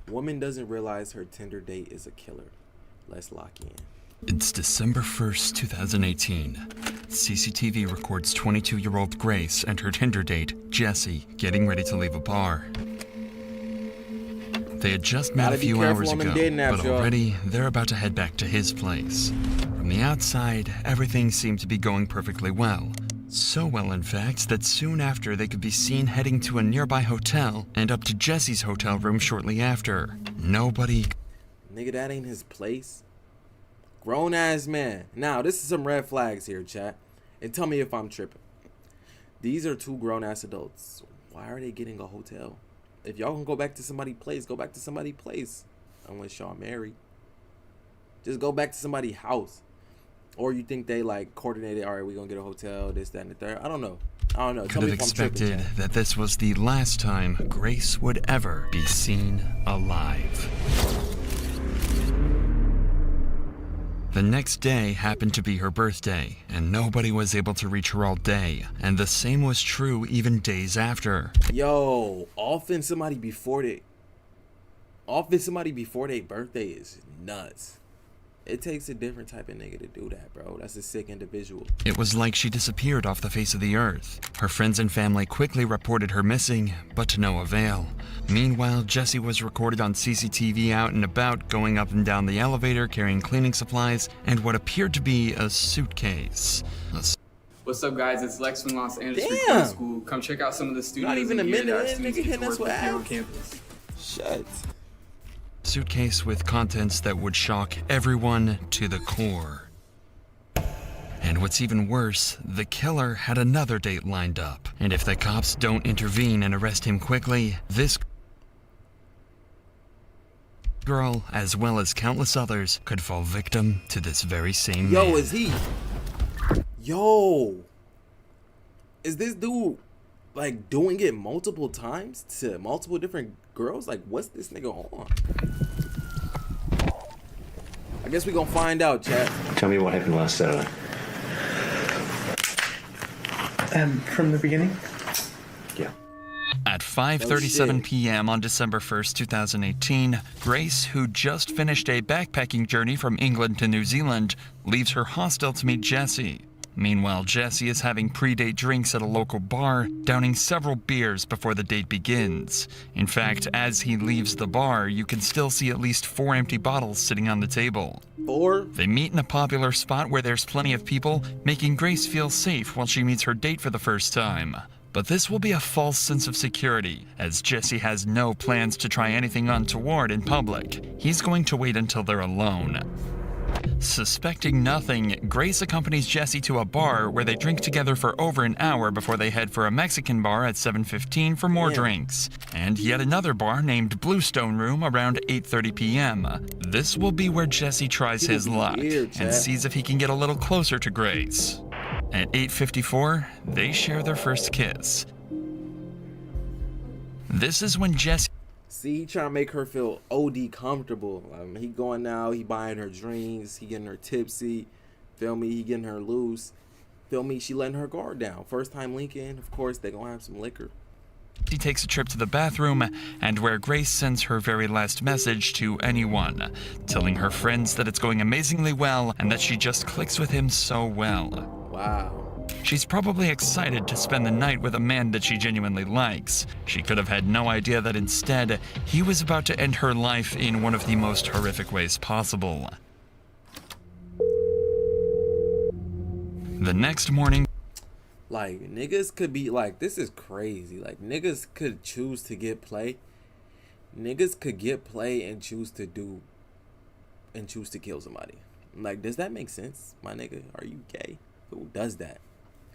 Woman doesn't realize her Tinder date is a killer. Let's lock in. It's December 1st, 2018. CCTV records 22-year-old Grace and her Tinder date, Jesse, getting ready to leave a bar. They had just met a few hours ago, but already they're about to head back to his place. From the outside, everything seemed to be going perfectly well. So well, in fact, that soon after they could be seen heading to a nearby hotel and up to Jesse's hotel room shortly after. Nobody... Nigga, that ain't his place. Grown ass man. Now, this is some red flags here, chat. And tell me if I'm tripping. These are two grown ass adults. Why are they getting a hotel? If y'all can go back to somebody's place, go back to somebody's place. Unless y'all married. Just go back to somebody's house. Or you think they like coordinated, all right, we're gonna get a hotel, this, that, and the third. I don't know. Tell could me have if I'm tripping, expected that this was the last time Grace would ever be seen alive. The next day happened to be her birthday, and nobody was able to reach her all day. And the same was true even days after. Yo, offing somebody before their birthday is nuts. It takes a different type of nigga to do that, bro. That's a sick individual. It was like she disappeared off the face of the earth. Her friends and family quickly reported her missing, but to no avail. Meanwhile, Jesse was recorded on CCTV out and about, going up and down the elevator, carrying cleaning supplies, and what appeared to be a suitcase. What's up, guys? It's Lex from Los Angeles Recruiting School. Come check out some of the studios Not even a in here minute that in, students nigga, get hitting to us work with with here on ads. campus. Shut. Suitcase with contents that would shock everyone to the core. And what's even worse, the killer had another date lined up. And if the cops don't intervene and arrest him quickly, this girl, as well as countless others, could fall victim to this very same man. Yo, is this dude like doing it multiple times to multiple different girls? Like, what's this nigga on? I guess we gonna find out, chat. Tell me what happened last Saturday. From the beginning? Yeah. At 5:37 p.m. on December 1st, 2018, Grace, who just finished a backpacking journey from England to New Zealand, leaves her hostel to meet Jesse. Meanwhile, Jesse is having pre-date drinks at a local bar, downing several beers before the date begins. In fact, as he leaves the bar, you can still see at least 4 empty bottles sitting on the table. They meet in a popular spot where there's plenty of people, making Grace feel safe while she meets her date for the first time. But this will be a false sense of security, as Jesse has no plans to try anything untoward in public. He's going to wait until they're alone. Suspecting nothing, Grace accompanies Jesse to a bar where they drink together for over an hour before they head for a Mexican bar at 7:15 for more drinks, and yet another bar named Bluestone Room around 8:30 p.m. This will be where Jesse tries his luck and sees if he can get a little closer to Grace. At 8:54, they share their first kiss. This is when Jesse... See, he trying to make her feel OD comfortable. He going now, he buying her drinks, he getting her tipsy. Feel me? He getting her loose. Feel me? She letting her guard down. First time linking, of course, they gonna have some liquor. He takes a trip to the bathroom, and where Grace sends her very last message to anyone, telling her friends that it's going amazingly well and that she just clicks with him so well. Wow. She's probably excited to spend the night with a man that she genuinely likes. She could have had no idea that instead, he was about to end her life in one of the most horrific ways possible. The next morning... Like, niggas could be like, this is crazy. Like, niggas could choose to get play. Niggas could get play and choose to kill somebody. Like, does that make sense, my nigga? Are you gay? Who does that?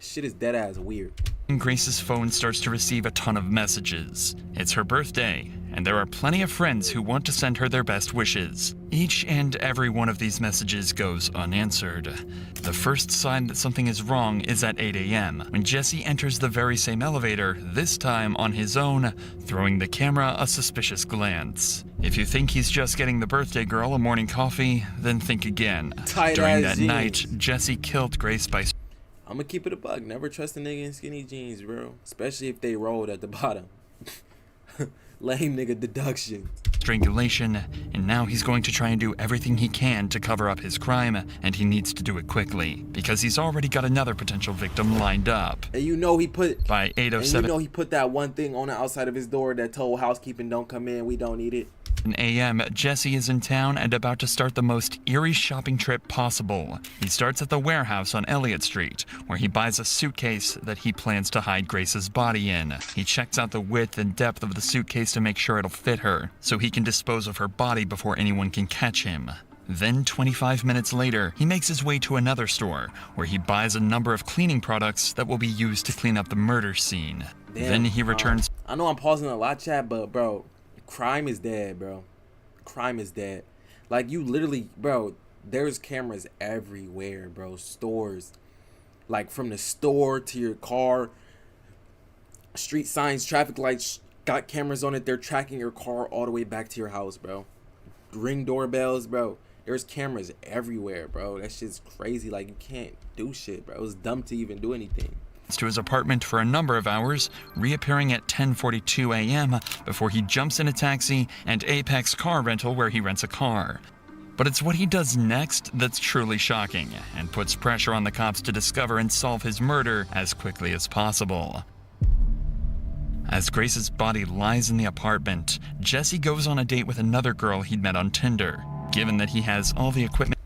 Shit is dead ass weird. Grace's phone starts to receive a ton of messages. It's her birthday, and there are plenty of friends who want to send her their best wishes. Each and every one of these messages goes unanswered. The first sign that something is wrong is at 8 a.m. when Jesse enters the very same elevator, this time on his own, throwing the camera a suspicious glance. If you think he's just getting the birthday girl a morning coffee, then think again. During that night, Jesse killed Grace by... I'm gonna keep it a buck. Never trust a nigga in skinny jeans, bro. Especially if they rolled at the bottom. Lame nigga deduction. strangulation, and now he's going to try and do everything he can to cover up his crime, and he needs to do it quickly, because he's already got another potential victim lined up. And you know he put By 8:07 he put that one thing on the outside of his door that told housekeeping don't come in, we don't need it. a.m., Jesse is in town and about to start the most eerie shopping trip possible. He starts at the warehouse on Elliott Street, where he buys a suitcase that he plans to hide Grace's body in. He checks out the width and depth of the suitcase to make sure it'll fit her, so he can dispose of her body before anyone can catch him. Then 25 minutes later, he makes his way to another store, where he buys a number of cleaning products that will be used to clean up the murder scene. Damn, Then he returns. I know I'm pausing a lot, chat, but bro, crime is dead, bro. Crime is dead. Like, you literally, bro, there's cameras everywhere, bro. Stores. Like, from the store to your car. Street signs, traffic lights got cameras on it. They're tracking your car all the way back to your house, bro. Ring doorbells, bro. There's cameras everywhere, bro. That shit's crazy. Like, you can't do shit, bro. It's dumb to even do anything. To his apartment for a number of hours, reappearing at 10:42 a.m. before he jumps in a taxi and Apex Car Rental, where he rents a car. But it's what he does next that's truly shocking and puts pressure on the cops to discover and solve his murder as quickly as possible. As Grace's body lies in the apartment, Jesse goes on a date with another girl he'd met on Tinder. Given that he has all the equipment,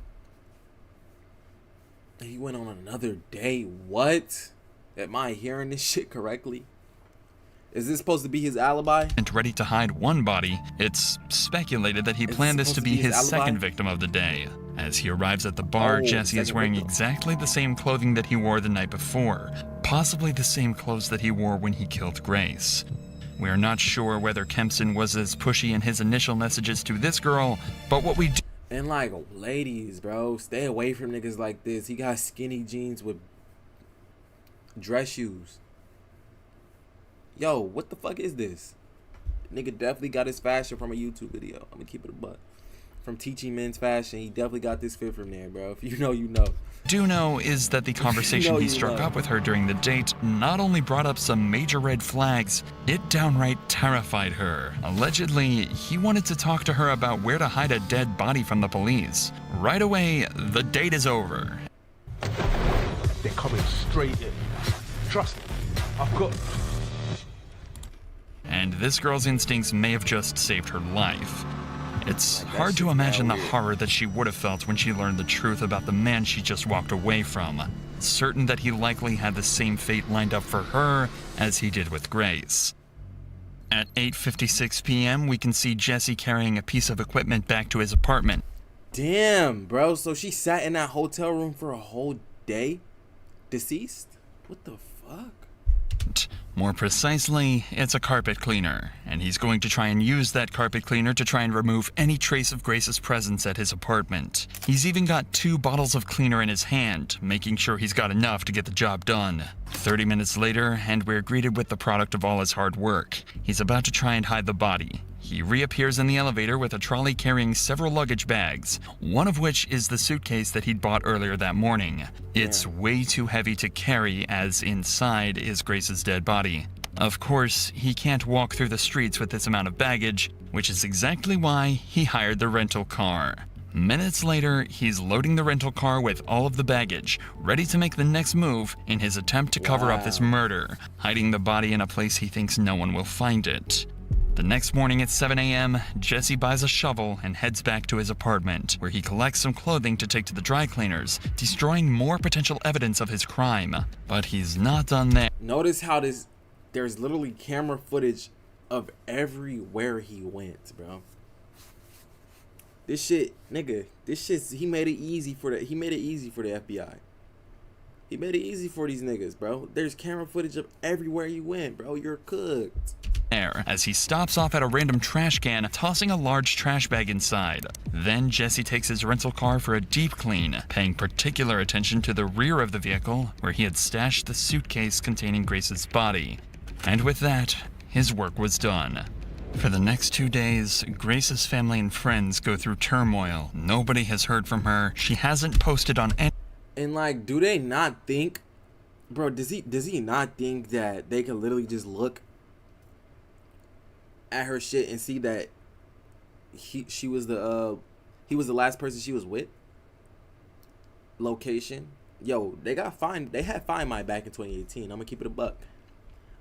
He went on another date. What? Am I hearing this shit correctly? Is this supposed to be his alibi? and ready to hide one body, it's speculated that he Is planned this this to supposed be to be his his alibi? second victim of the day. As he arrives at the bar, Oh, Jesse is second wearing victim. exactly the same clothing that he wore the night before, possibly the same clothes that he wore when he killed Grace. We are not sure whether Kempson was as pushy in his initial messages to this girl, but what we do And like, ladies, bro, stay away from niggas like this. He got skinny jeans with dress shoes. Yo, what the fuck is this? Nigga definitely got his fashion from a YouTube video. I'm gonna keep it a buck. From Teaching Men's Fashion, he definitely got this fit from there, bro. If you know, you know. do know is that the conversation he you struck know. up with her during the date not only brought up some major red flags, it downright terrified her. Allegedly, he wanted to talk to her about where to hide a dead body from the police. Right away, the date is over. They're coming straight in. Trust me, I've got. And this girl's instincts may have just saved her life. It's Like, that hard to shit's imagine the mad weird. horror that she would have felt when she learned the truth about the man she just walked away from, certain that he likely had the same fate lined up for her as he did with Grace. At 8:56 p.m., we can see Jesse carrying a piece of equipment back to his apartment. Damn, bro. So she sat in that hotel room for a whole day? Deceased? What the fuck? More precisely, it's a carpet cleaner, and he's going to try and use that carpet cleaner to try and remove any trace of Grace's presence at his apartment. He's even got 2 bottles of cleaner in his hand, making sure he's got enough to get the job done. 30 minutes later, and we're greeted with the product of all his hard work. He's about to try and hide the body. He reappears in the elevator with a trolley carrying several luggage bags, one of which is the suitcase that he'd bought earlier that morning. It's way too heavy to carry, as inside is Grace's dead body. Of course, he can't walk through the streets with this amount of baggage, which is exactly why he hired the rental car. Minutes later, he's loading the rental car with all of the baggage, ready to make the next move in his attempt to cover up this murder, hiding the body in a place he thinks no one will find it. The next morning at 7 a.m., Jesse buys a shovel and heads back to his apartment, where he collects some clothing to take to the dry cleaners, destroying more potential evidence of his crime. But he's not done there. Notice how there's literally camera footage of everywhere he went, bro. This shit, nigga, he made it easy for the FBI. He made it easy for these niggas, bro. There's camera footage of everywhere you went, bro. You're cooked. As he stops off at a random trash can, tossing a large trash bag inside. Then Jesse takes his rental car for a deep clean, paying particular attention to the rear of the vehicle, where he had stashed the suitcase containing Grace's body. And with that, his work was done. For the next 2 days, Grace's family and friends go through turmoil. Nobody has heard from her. She hasn't posted on any. And like, do they not think, bro? Does he not think that they can literally just look at her shit and see that he was the last person she was with. Location. Yo, they had Find My back in 2018. I'm gonna keep it a buck.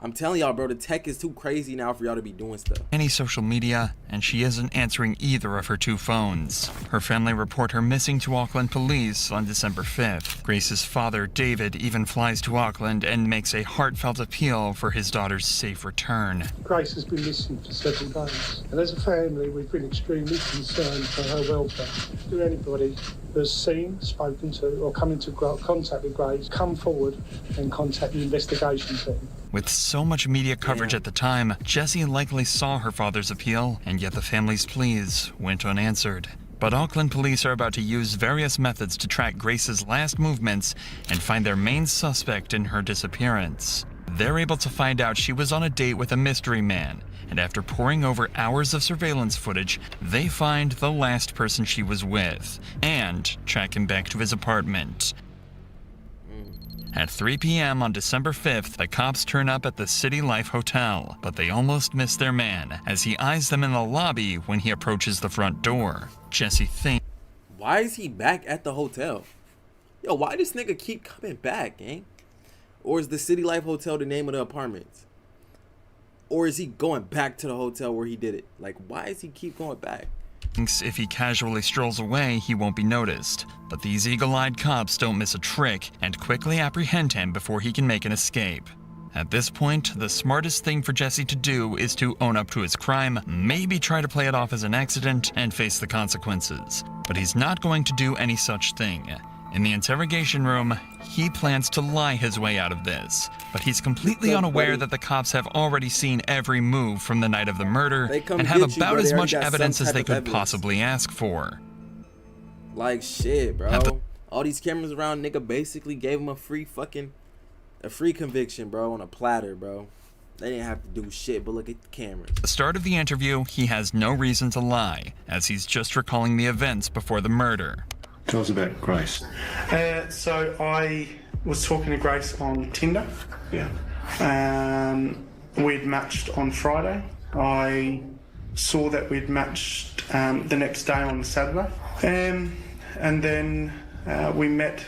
I'm telling y'all, bro, the tech is too crazy now for y'all to be doing stuff. Any social media, and she isn't answering either of her two phones. Her family report her missing to Auckland police on December 5th. Grace's father, David, even flies to Auckland and makes a heartfelt appeal for his daughter's safe return. Grace has been missing for several days, and as a family, we've been extremely concerned for her welfare. To anybody who's seen, spoken to, or come into contact with Grace, come forward and contact the investigation team. With so much media coverage at the time, Jessie likely saw her father's appeal, and yet the family's pleas went unanswered. But Auckland police are about to use various methods to track Grace's last movements and find their main suspect in her disappearance. They're able to find out she was on a date with a mystery man, and after poring over hours of surveillance footage, they find the last person she was with, and track him back to his apartment. At 3 p.m. on December 5th, the cops turn up at the City Life Hotel, but they almost miss their man as he eyes them in the lobby when he approaches the front door. Jessie thinks, why is he back at the hotel? Yo, why this nigga keep coming back, gang? Or is the City Life Hotel the name of the apartment? Or is he going back to the hotel where he did it? Like, why does he keep going back? if he casually strolls away, he won't be noticed. But these eagle-eyed cops don't miss a trick and quickly apprehend him before he can make an escape. At this point, the smartest thing for Jesse to do is to own up to his crime, maybe try to play it off as an accident, and face the consequences. But he's not going to do any such thing. In the interrogation room, he plans to lie his way out of this, but he's completely unaware that the cops have already seen every move from the night of the murder and have about as much evidence as they could possibly ask for. Like shit, bro. All these cameras around, nigga basically gave him a free conviction, bro, on a platter, bro. They didn't have to do shit but look at the cameras. At the start of the interview, he has no reason to lie, as he's just recalling the events before the murder. Tell us about Grace. So I was talking to Grace on Tinder. Yeah. We'd matched on Friday. I saw that we'd matched the next day on Saturday. And then we met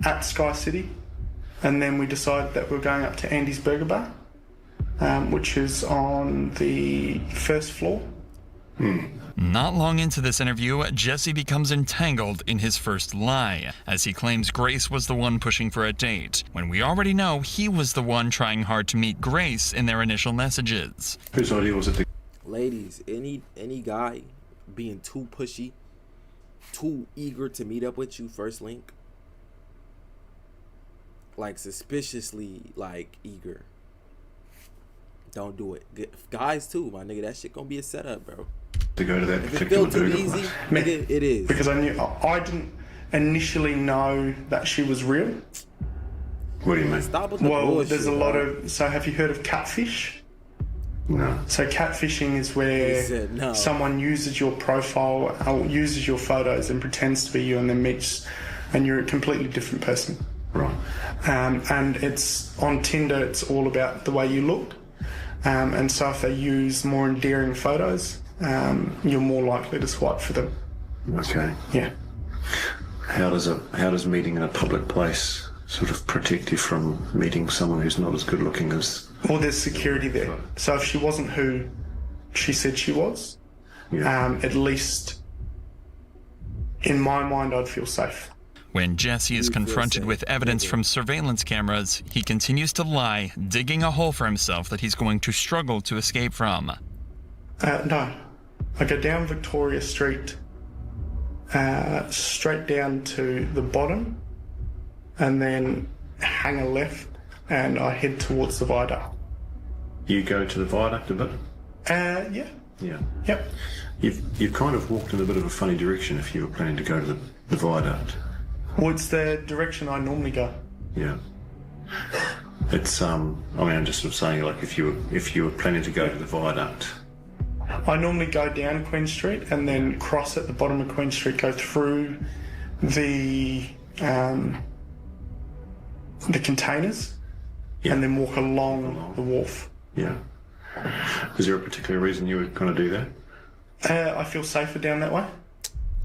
at Sky City. And then we decided that we were going up to Andy's Burger Bar, which is on the first floor. Not long into this interview, Jesse becomes entangled in his first lie, as he claims Grace was the one pushing for a date, when we already know he was the one trying hard to meet Grace in their initial messages. Whose idea was it to... Ladies, any guy being too pushy, too eager to meet up with you first link, like suspiciously like eager, don't do it. Guys too, my nigga, that shit gonna be a setup, bro. to go to that If it particular feel too burger easy, place? nigga, it is. Because I didn't initially know that she was real. What do you mean? Stop with the Well, bullshit, there's a lot bro. of... So have you heard of catfish? No. So catfishing is He where said no. someone uses your profile, uses your photos and pretends to be you and then meets, and you're a completely different person. Right. And it's on Tinder, it's all about the way you look. And so if they use more endearing photos, you're more likely to swipe for them. Okay. Yeah. How does meeting in a public place sort of protect you from meeting someone who's not as good looking as... Well, there's security there. So if she wasn't who she said she was, Yeah. at least in my mind, I'd feel safe. When Jesse is confronted with evidence from surveillance cameras, he continues to lie, digging a hole for himself that he's going to struggle to escape from. No. I go down Victoria Street, straight down to the bottom, and then hang a left, and I head towards the viaduct. You go to the viaduct a bit? Yeah. Yeah. Yep. You've kind of walked in a bit of a funny direction if you were planning to go to the viaduct. Well, it's the direction I normally go. Yeah. It's I mean, I'm just sort of saying, like, if you were planning to go to the viaduct. I normally go down Queen Street and then cross at the bottom of Queen Street, go through the containers, Yeah. and then walk along the wharf. Yeah. Is there a particular reason you were going to do that? I feel safer down that way.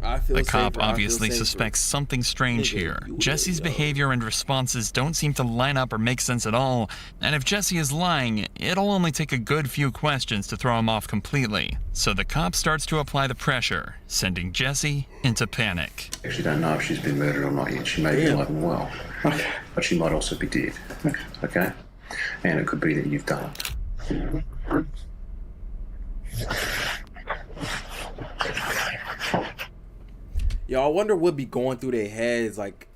I feel The cop safer, I feel obviously safer. suspects something strange Nigga, here. you Jesse's weirdo. behavior and responses don't seem to line up or make sense at all, and if Jesse is lying, it'll only take a good few questions to throw him off completely. So the cop starts to apply the pressure, sending Jesse into panic. Actually don't know if she's been murdered or not yet. She may be alive and well. Okay. But she might also be dead. Okay? And it could be that you've done it. Yo, I wonder what be going through their heads like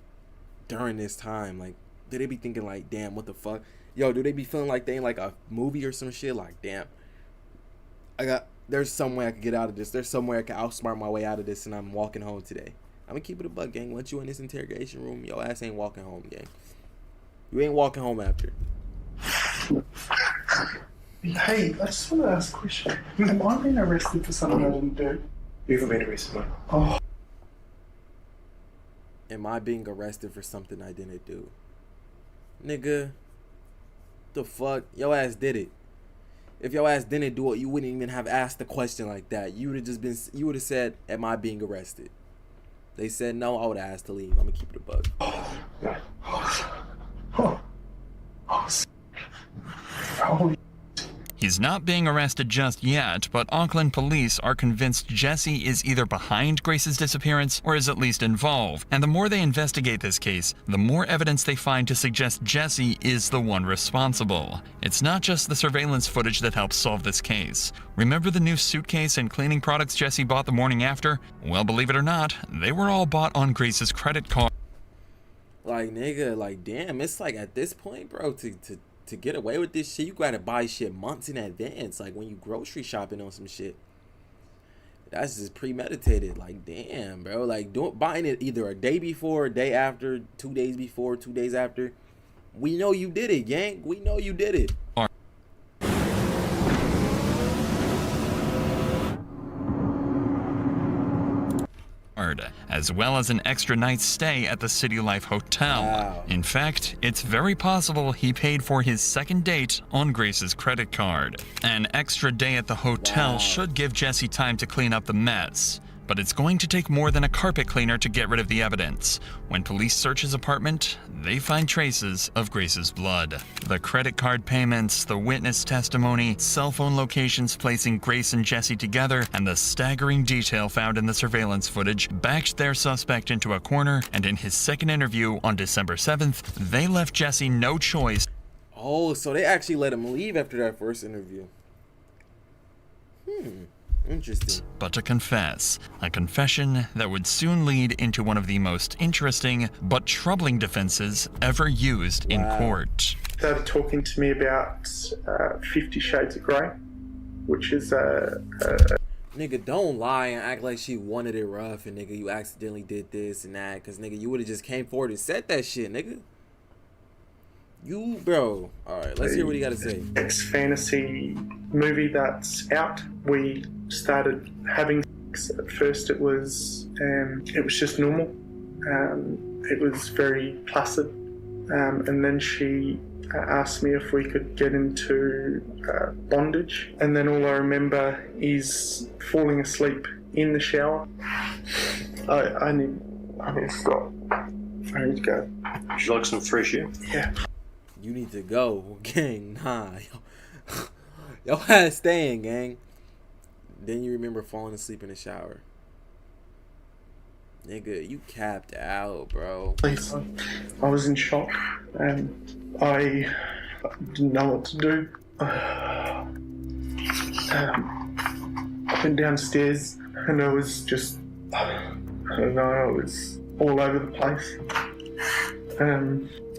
during this time. Like, do they be thinking like, damn, what the fuck? Yo, do they be feeling like they in like a movie or some shit? Like, damn, there's some way I can get out of this. There's some way I can outsmart my way out of this, and I'm walking home today. I'm gonna keep it a buck, gang. Once you in this interrogation room, your ass ain't walking home, gang. You ain't walking home after. Hey, I just want to ask a question. Am I being arrested for something I didn't do? You haven't been arrested, mate. Oh, Am I being arrested for something I didn't do? Nigga, the fuck? Your ass did it. If your ass didn't do it, you wouldn't even have asked the question like that. You would have said, am I being arrested? They said no, I would have asked to leave. I'm gonna keep it a bug. holy. He's not being arrested just yet, but Auckland police are convinced Jesse is either behind Grace's disappearance or is at least involved. And the more they investigate this case, the more evidence they find to suggest Jesse is the one responsible. It's not just the surveillance footage that helps solve this case. Remember the new suitcase and cleaning products Jesse bought the morning after? Well, believe it or not, they were all bought on Grace's credit card. Like, nigga, like, damn, it's like at this point, bro, to get away with this shit, you gotta buy shit months in advance. Like when you grocery shopping on some shit, that's just premeditated. Like, damn, bro, like buying it either a day before, a day after, 2 days before, 2 days after. We know you did it, gang. We know you did it. As well as an extra night's stay at the City Life Hotel. Wow. In fact, it's very possible he paid for his second date on Grace's credit card. An extra day at the hotel Wow. should give Jesse time to clean up the mess. But it's going to take more than a carpet cleaner to get rid of the evidence. When police search his apartment, they find traces of Grace's blood. The credit card payments, the witness testimony, cell phone locations placing Grace and Jesse together, and the staggering detail found in the surveillance footage backed their suspect into a corner, and in his second interview on December 7th, they left Jesse no choice. Oh, so they actually let him leave after that first interview. Interesting. But to confess, a confession that would soon lead into one of the most interesting but troubling defenses ever used in court. Started talking to me about 50 Shades of Grey, which is Nigga, don't lie and act like she wanted it rough and nigga, you accidentally did this and that. Cause nigga, you would have just came forward and said that shit, nigga. You, bro. Alright, let's hear what he got to say. ex-fantasy movie that's out. We started having sex. At first it was just normal. It was very placid. And then she asked me if we could get into bondage. And then all I remember is falling asleep in the shower. I need to stop. I need to go. Would you like some fresh air? Yeah. You need to go, gang. Nah, yo ass staying, gang. Then you remember falling asleep in the shower. Nigga, you capped out, bro. Please. I was in shock and I didn't know what to do. I went downstairs and I was just, I don't know, I was all over the place.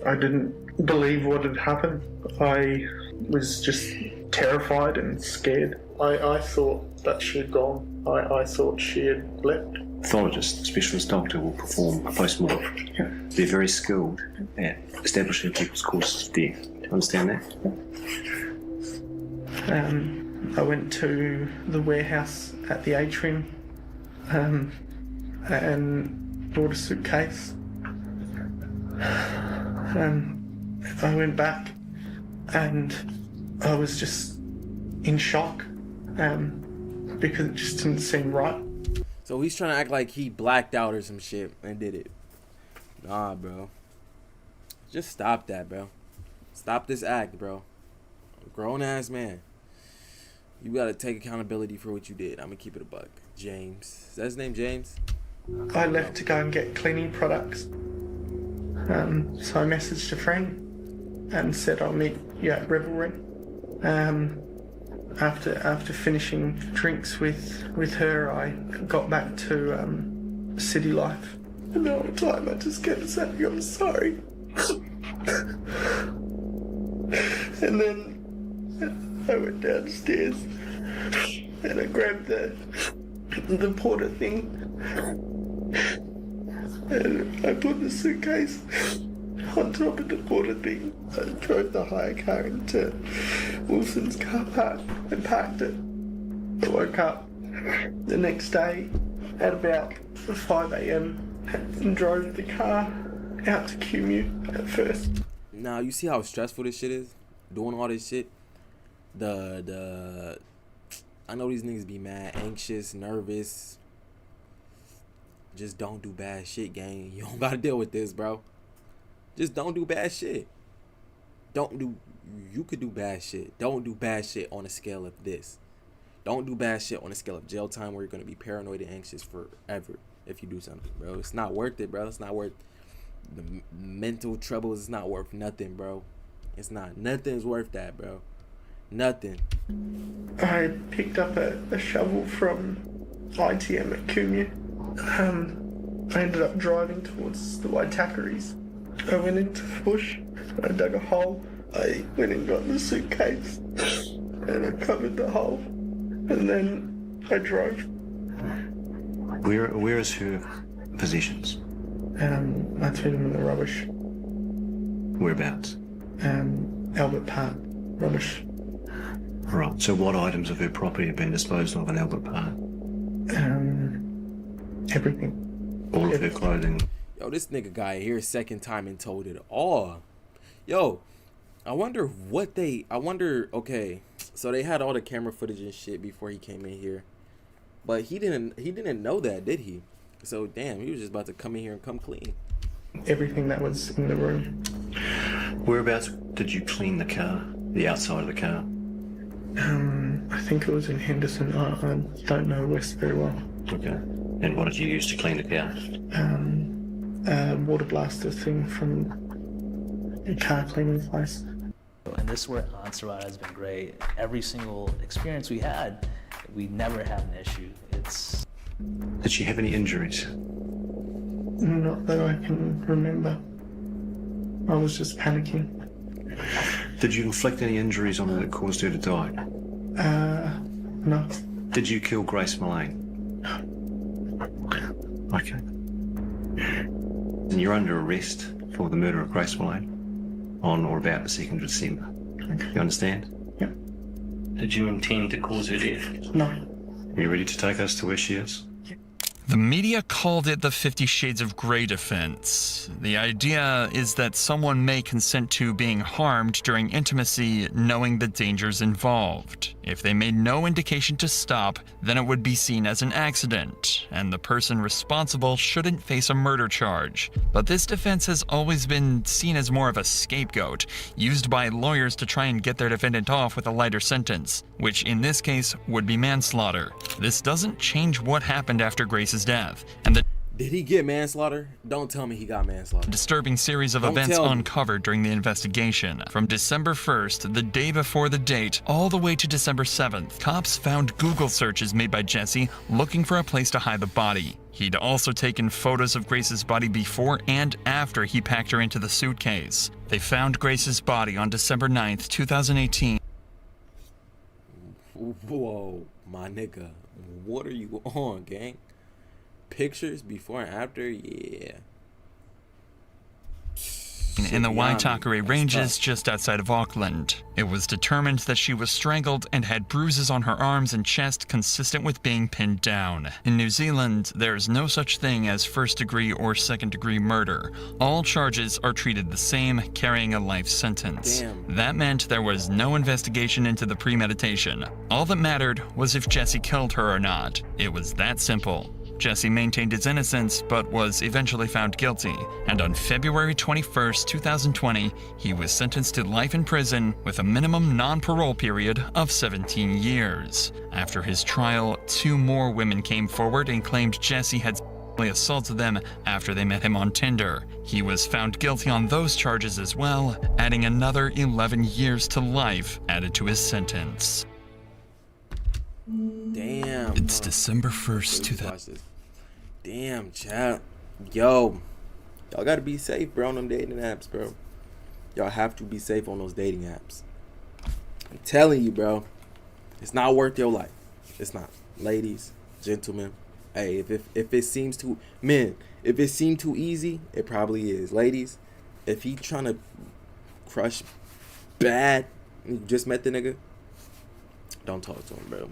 I didn't believe what had happened. I was just terrified and scared. I thought that she had gone. I thought she had left. Pathologist, specialist doctor will perform a post-mortem. Yeah. They're very skilled at establishing people's causes of death. Do you understand that? I went to the warehouse at the atrium and bought a suitcase. I went back and I was just in shock. because it just didn't seem right. So he's trying to act like he blacked out or some shit and did it. Nah, bro. Just stop that, bro. Stop this act, bro. Grown ass man. You gotta take accountability for what you did. I'm gonna keep it a buck. James. Is that his name, James? I left to go and get cleaning products. So I messaged a friend and said I'll meet you at Revelry. After finishing drinks with her, I got back to city life. And the whole time I just kept saying, I'm sorry. And then I went downstairs and I grabbed the porter thing and I put the suitcase on top of the porter thing. I drove the hire car into Wilson's car park and parked it. I woke up the next day at about 5 a.m. and drove the car out to Cumu at first. Now, you see how stressful this shit is? Doing all this shit? I know these niggas be mad, anxious, nervous. Just don't do bad shit, gang. You don't gotta deal with this, bro. Just don't do bad shit. You could do bad shit. Don't do bad shit on a scale of this. Don't do bad shit on a scale of jail time where you're gonna be paranoid and anxious forever if you do something, bro. It's not worth it, bro. It's not worth the mental troubles. It's not worth nothing, bro. It's not. Nothing's worth that, bro. Nothing. I picked up a shovel from ITM at Cumu. I ended up driving towards the Waitakaries. I went into the bush, I dug a hole, I went and got the suitcase, and I covered the hole, and then I drove. Where is her possessions? I threw them in the rubbish. Whereabouts? Albert Park, rubbish. Right, so what items of her property have been disposed of in Albert Park? Everything. All of her clothing? Yo, this nigga guy here second time and told it all. Yo, okay, so they had all the camera footage and shit before he came in here. But he didn't know that, did he? So damn, he was just about to come in here and come clean. Everything that was in the room. Whereabouts did you clean the car? The outside of the car? I think it was in Henderson. I don't know West very well. Okay. And what did you use to clean the car? Water blaster thing from a car cleaning place. And this is where INSTA has been great. Every single experience we had, we never had an issue. Did she have any injuries? Not that I can remember. I was just panicking. Did you inflict any injuries on her that caused her to die? No. Did you kill Grace Mullane? Okay. And you're under arrest for the murder of Grace Mullane on or about the 2nd of December. Okay. You understand? Yep. Did you intend to cause her death? No. Are you ready to take us to where she is? The media called it the 50 Shades of Grey defense. The idea is that someone may consent to being harmed during intimacy knowing the dangers involved. If they made no indication to stop, then it would be seen as an accident, and the person responsible shouldn't face a murder charge. But this defense has always been seen as more of a scapegoat, used by lawyers to try and get their defendant off with a lighter sentence, which in this case would be manslaughter. This doesn't change what happened after Grace's death, and the Did he get manslaughter? Don't tell me he got manslaughter. disturbing series of Don't events tell me. uncovered during the investigation. From December 1st, the day before the date, all the way to December 7th, cops found Google searches made by Jesse looking for a place to hide the body. He'd also taken photos of Grace's body before and after he packed her into the suitcase. They found Grace's body on December 9th, 2018. Whoa, my nigga. What are you on, gang? Pictures before and after? Yeah. in the beyond me. Waitakere That's Ranges tough. just outside of Auckland. It was determined that she was strangled and had bruises on her arms and chest consistent with being pinned down. In New Zealand, there is no such thing as first-degree or second-degree murder. All charges are treated the same, carrying a life sentence. Damn. That meant there was no investigation into the premeditation. All that mattered was if Jesse killed her or not. It was that simple. Jesse maintained his innocence, but was eventually found guilty, and on February 21st, 2020, he was sentenced to life in prison with a minimum non-parole period of 17 years. After his trial, 2 more women came forward and claimed Jesse had sexually assaulted them after they met him on Tinder. He was found guilty on those charges as well, adding another 11 years to life added to his sentence. Damn. It's December 1st, Let's 2000. watch this. Damn, chat. Yo, y'all gotta be safe, bro, on them dating apps, bro. Y'all have to be safe on those dating apps. I'm telling you, bro. It's not worth your life. It's not. Ladies, gentlemen. Hey, if it seems too... Men, if it seemed too easy, it probably is. Ladies, if he trying to crush bad, you just met the nigga, don't talk to him, bro.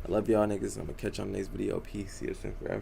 I love y'all niggas. I'm gonna catch you on the next video. Peace. See you soon forever.